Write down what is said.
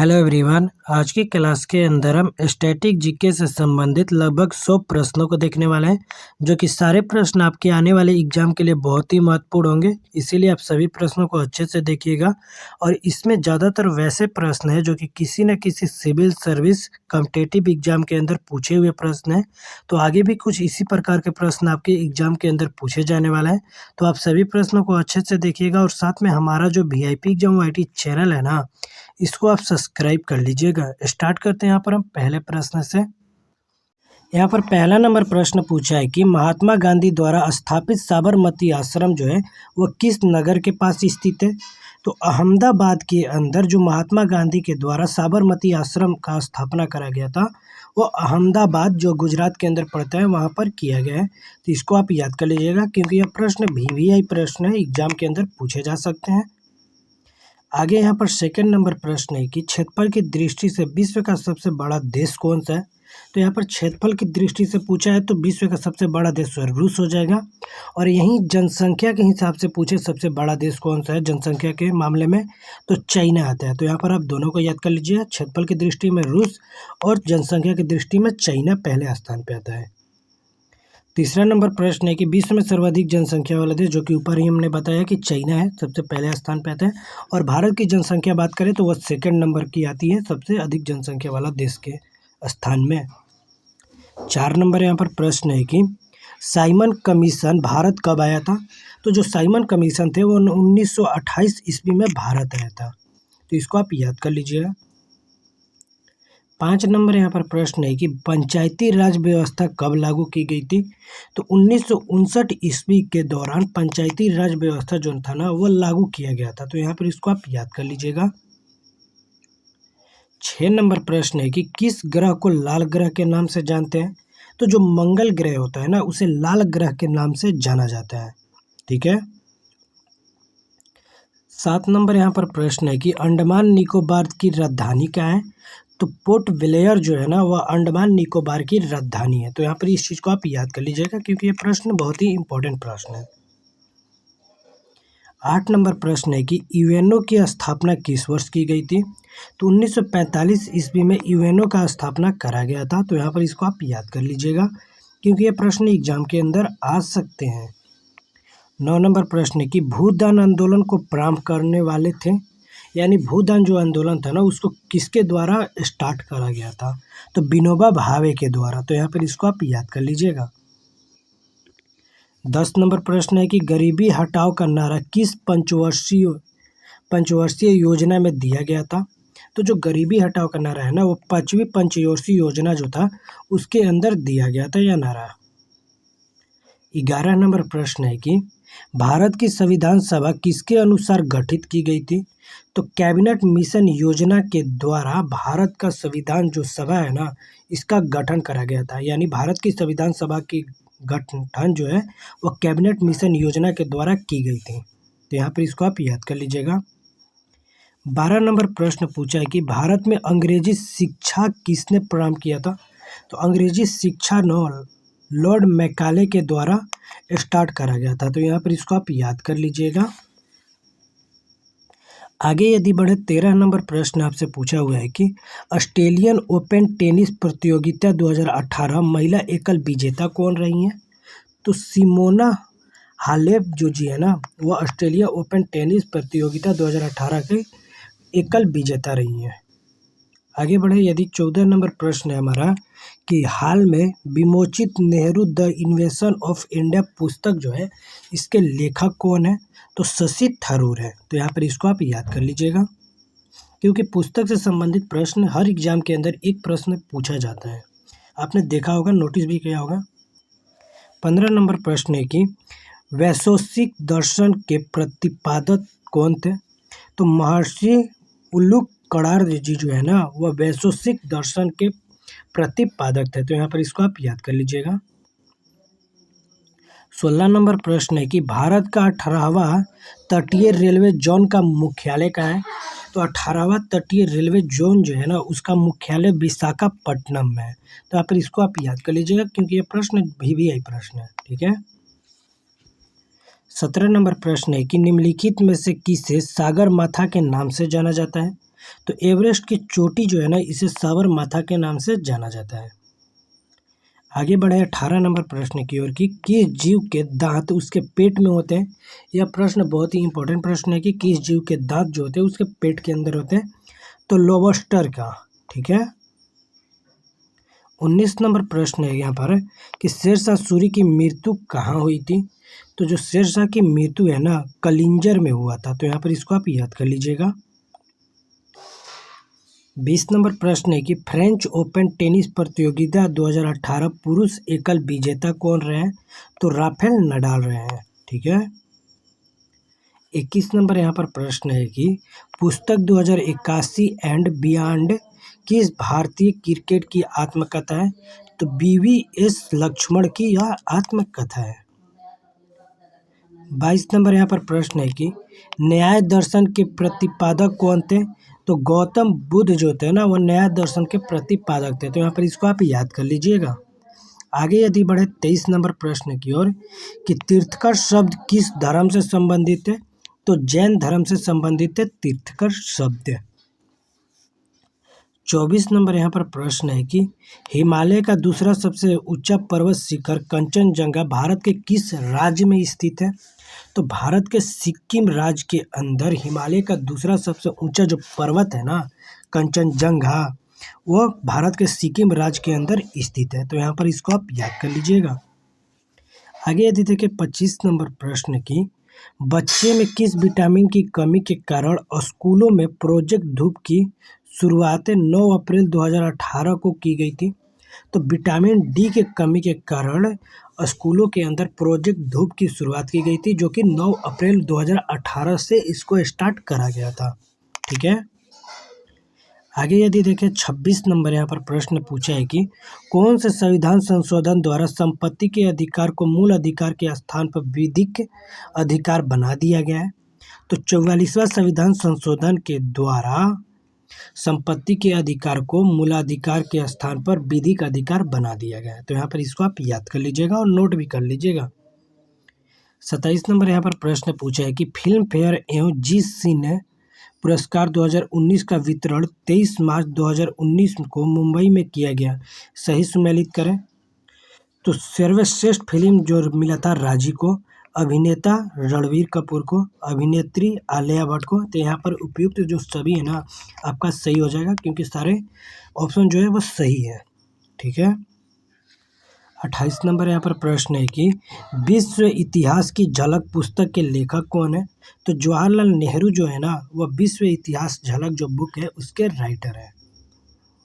Hello everyone. आज की class के अंदर हम स्टैटिक जीके से संबंधित लगभग 100 प्रश्नों को देखने वाले हैं, जो कि सारे प्रश्न आपके आने वाले एग्जाम के लिए बहुत ही महत्वपूर्ण होंगे। इसीलिए आप सभी प्रश्नों को अच्छे से देखिएगा। और इसमें ज़्यादातर वैसे प्रश्न हैं जो कि किसी न किसी सिविल सर्विस कॉम्पिटिटिव एग्जाम के अंदर पूछे हुए प्रश्न हैं। तो आगे भी कुछ इसी प्रकार के प्रश्न आपके एग्जाम के अंदर पूछे जाने वाले हैं। तो आप सभी प्रश्नों को अच्छे से देखिएगा और साथ में हमारा जो VIP एग्जाम YT चैनल है ना, इसको आप सब्सक्राइब कर लीजिएगा। स्टार्ट करते हैं यहाँ पर हम पहले प्रश्न से। यहाँ पर पहला नंबर प्रश्न पूछा है कि महात्मा गांधी द्वारा स्थापित साबरमती आश्रम जो है वह किस नगर के पास स्थित है। तो अहमदाबाद के अंदर जो महात्मा गांधी के द्वारा साबरमती आश्रम का स्थापना करा गया था, वो अहमदाबाद जो गुजरात के अंदर पड़ता है वहाँ पर किया गया है। तो इसको आप याद कर लीजिएगा, क्योंकि यह प्रश्न VVI प्रश्न है, एग्जाम के अंदर पूछे जा सकते हैं। आगे यहाँ पर सेकंड नंबर प्रश्न है कि क्षेत्रफल की दृष्टि से विश्व का सबसे बड़ा देश कौन सा है। तो यहाँ पर क्षेत्रफल की दृष्टि से पूछा है तो विश्व का सबसे बड़ा देश रूस हो जाएगा। और यहीं जनसंख्या के हिसाब से पूछे सबसे बड़ा देश कौन सा है जनसंख्या के मामले में, तो चाइना आता है। तो यहाँ पर आप दोनों को याद कर लीजिए, क्षेत्रफल की दृष्टि में रूस और जनसंख्या की दृष्टि में चाइना पहले स्थान पर आता है। तीसरा नंबर प्रश्न है कि विश्व में सर्वाधिक जनसंख्या वाला देश, जो कि ऊपर ही हमने बताया कि चाइना है, सबसे पहले स्थान पे आता है। और भारत की जनसंख्या बात करें तो वह सेकंड नंबर की आती है सबसे अधिक जनसंख्या वाला देश के स्थान में। 4 नंबर यहाँ पर प्रश्न है कि साइमन कमीशन भारत कब आया था। तो जो साइमन कमीशन थे वो 1928 ईस्वी में भारत आया था। तो इसको आप याद कर लीजिएगा। 5 नंबर यहाँ पर प्रश्न है कि पंचायती राज व्यवस्था कब लागू की गई थी। तो 1959 ईस्वी के दौरान पंचायती राज व्यवस्था जो था ना वो लागू किया गया था। तो यहाँ पर इसको आप याद कर लीजिएगा। 6 नंबर प्रश्न है कि किस ग्रह को लाल ग्रह के नाम से जानते हैं। तो जो मंगल ग्रह होता है ना उसे लाल ग्रह के नाम से जाना जाता है। ठीक है। 7 नंबर यहाँ पर प्रश्न है कि अंडमान निकोबार की राजधानी क्या है। तो पोर्ट ब्लेयर जो है ना वह अंडमान निकोबार की राजधानी है। तो यहाँ पर इस चीज़ को आप याद कर लीजिएगा, क्योंकि ये प्रश्न बहुत ही इंपॉर्टेंट प्रश्न है। 8 नंबर प्रश्न है कि यूएनओ की स्थापना किस वर्ष की गई थी। तो 1945 ईस्वी में यूएनओ का स्थापना करा गया था। तो यहाँ पर इसको आप याद कर लीजिएगा, क्योंकि ये प्रश्न एग्जाम के अंदर आ सकते हैं। 9 नंबर प्रश्न है कि भूदान आंदोलन को प्रारंभ करने वाले थे, यानी भूदान जो आंदोलन था ना उसको किसके द्वारा स्टार्ट करा गया था। तो विनोबा भावे के द्वारा। तो यहाँ पर इसको आप याद कर लीजिएगा। 10 नंबर प्रश्न है कि गरीबी हटाओ का नारा किस पंचवर्षीय योजना में दिया गया था। तो जो गरीबी हटाओ का नारा है ना वो 5वीं पंचवर्षीय योजना जो था उसके अंदर दिया गया था यह नारा। 11 नंबर प्रश्न है कि भारत की संविधान सभा किसके अनुसार गठित की गई थी। तो कैबिनेट मिशन योजना के द्वारा भारत का संविधान जो सभा है ना इसका गठन करा गया था, यानी भारत की संविधान सभा की गठन जो है वह कैबिनेट मिशन योजना के द्वारा की गई थी। तो यहाँ पर इसको आप याद कर लीजिएगा। 12 नंबर प्रश्न पूछा है कि भारत में अंग्रेजी शिक्षा किसने प्रारंभ किया था। तो अंग्रेजी शिक्षा लॉर्ड मैकाले के द्वारा स्टार्ट करा गया था। तो यहाँ पर इसको आप याद कर लीजिएगा। आगे यदि बढ़े 13 नंबर प्रश्न आपसे पूछा हुआ है कि ऑस्ट्रेलियन ओपन टेनिस प्रतियोगिता 2018 महिला एकल विजेता कौन रही हैं। तो सिमोना हालेप जो जी है ना वह ऑस्ट्रेलिया ओपन टेनिस प्रतियोगिता 2018 के एकल विजेता रही हैं। आगे बढ़े यदि 14 नंबर प्रश्न है हमारा कि हाल में विमोचित Nehru the invention of India पुस्तक जो है इसके लेखक कौन है। तो शशि थरूर है। तो यहाँ पर इसको आप याद कर लीजिएगा, क्योंकि पुस्तक से संबंधित प्रश्न हर एग्जाम के अंदर एक प्रश्न पूछा जाता है, आपने देखा होगा, नोटिस भी किया होगा। 15 नंबर प्रश्न है कि वैशेषिक दर्शन के प्रतिपादक कौन थे। तो महर्षि उल्लूकड़ार जी जो है ना वह वैशेषिक दर्शन के प्रतिपादक थे। तो यहाँ पर इसको आप याद कर लीजिएगा। 16 नंबर प्रश्न है कि भारत का 18वां तटीय रेलवे जोन का मुख्यालय कहाँ है। तो 18वां तटीय रेलवे जोन जो है ना उसका मुख्यालय विशाखापट्टनम में है। तो यहाँ पर इसको आप याद कर लीजिएगा, क्योंकि ये प्रश्न VVI प्रश्न है। ठीक है। 17 नंबर प्रश्न है कि निम्नलिखित में से किसे सागर माथा के नाम से जाना जाता है। तो एवरेस्ट की चोटी जो है ना, इसे साबरमाथा के नाम से जाना जाता है। आगे बढ़े 18 नंबर प्रश्न की ओर कि किस जीव के दांत उसके पेट में होते हैं। यह प्रश्न बहुत ही इंपॉर्टेंट प्रश्न है कि किस जीव के दांत जो होते हैं उसके पेट के अंदर होते हैं। तो लोबस्टर का, ठीक है। 19 नंबर प्रश्न है यहाँ पर कि शेरशाह सूरी की मृत्यु कहाँ हुई थी। तो जो शेरशाह की मृत्यु है ना, कलिंजर में हुआ था। तो यहाँ पर इसको आप याद कर लीजिएगा। 20 नंबर प्रश्न है कि फ्रेंच ओपन टेनिस प्रतियोगिता 2018 पुरुष एकल विजेता कौन रहे हैं। तो राफेल नडाल रहे हैं, ठीक है। 21 नंबर यहाँ पर प्रश्न है कि पुस्तक 2081 एंड बियॉन्ड किस भारतीय क्रिकेट की आत्मकथा है। तो BVS लक्ष्मण की यह आत्मकथा है। 22 नंबर यहाँ पर प्रश्न है कि न्याय दर्शन के प्रतिपादक कौन थे। तो गौतम बुद्ध जो थे ना, वो न्याय दर्शन के प्रतिपादक थे। तो यहाँ पर इसको आप याद कर लीजिएगा। आगे यदि बढ़े 23 नंबर प्रश्न की ओर कि तीर्थकर शब्द किस धर्म से संबंधित है। तो जैन धर्म से संबंधित है तीर्थकर शब्द। 24 नंबर यहाँ पर प्रश्न है कि हिमालय का दूसरा सबसे ऊंचा पर्वत शिखर कंचनजंगा भारत के किस राज्य में स्थित है। तो भारत के सिक्किम राज्य के अंदर हिमालय का दूसरा सबसे ऊंचा जो पर्वत है ना, कंचनजंगा, वो भारत के सिक्किम राज्य के अंदर स्थित है। तो यहाँ पर इसको आप याद कर लीजिएगा। आगे यदि देखें 25 नंबर प्रश्न की बच्चे में किस विटामिन की कमी के कारण स्कूलों में प्रोजेक्ट धूप की शुरुआत 9 अप्रैल 2018 को की गई थी। तो विटामिन डी के कमी के कारण स्कूलों के अंदर प्रोजेक्ट धूप की शुरुआत की गई थी, जो कि 9 अप्रैल 2018 से इसको स्टार्ट करा गया था, ठीक है। आगे यदि देखें 26 नंबर यहाँ पर प्रश्न पूछा है कि कौन से संविधान संशोधन द्वारा संपत्ति के अधिकार को मूल अधिकार के स्थान पर विधिक अधिकार बना दिया गया है। तो 44वां संविधान संशोधन के द्वारा संपत्ति के अधिकार को मूलाधिकार के स्थान पर विधिक अधिकार बना दिया गया है। तो यहाँ पर इसको आप याद कर लीजिएगा और नोट भी कर लीजिएगा। 27 नंबर यहाँ पर प्रश्न पूछा है कि फिल्म फेयर एवं जी सिने पुरस्कार 2019 का वितरण 23 मार्च 2019 को मुंबई में किया गया, सही सुमेलित करें। तो सर्वश्रेष्ठ फिल्म जो मिला था राजी को, अभिनेता रणबीर कपूर को, अभिनेत्री आलिया भट्ट को। तो यहाँ पर उपयुक्त जो सभी है ना, आपका सही हो जाएगा, क्योंकि सारे ऑप्शन जो है वो सही है, ठीक है। 28 नंबर यहाँ पर प्रश्न है कि विश्व इतिहास की झलक पुस्तक के लेखक कौन है। तो जवाहरलाल नेहरू जो है ना, वह विश्व इतिहास झलक जो बुक है उसके राइटर है।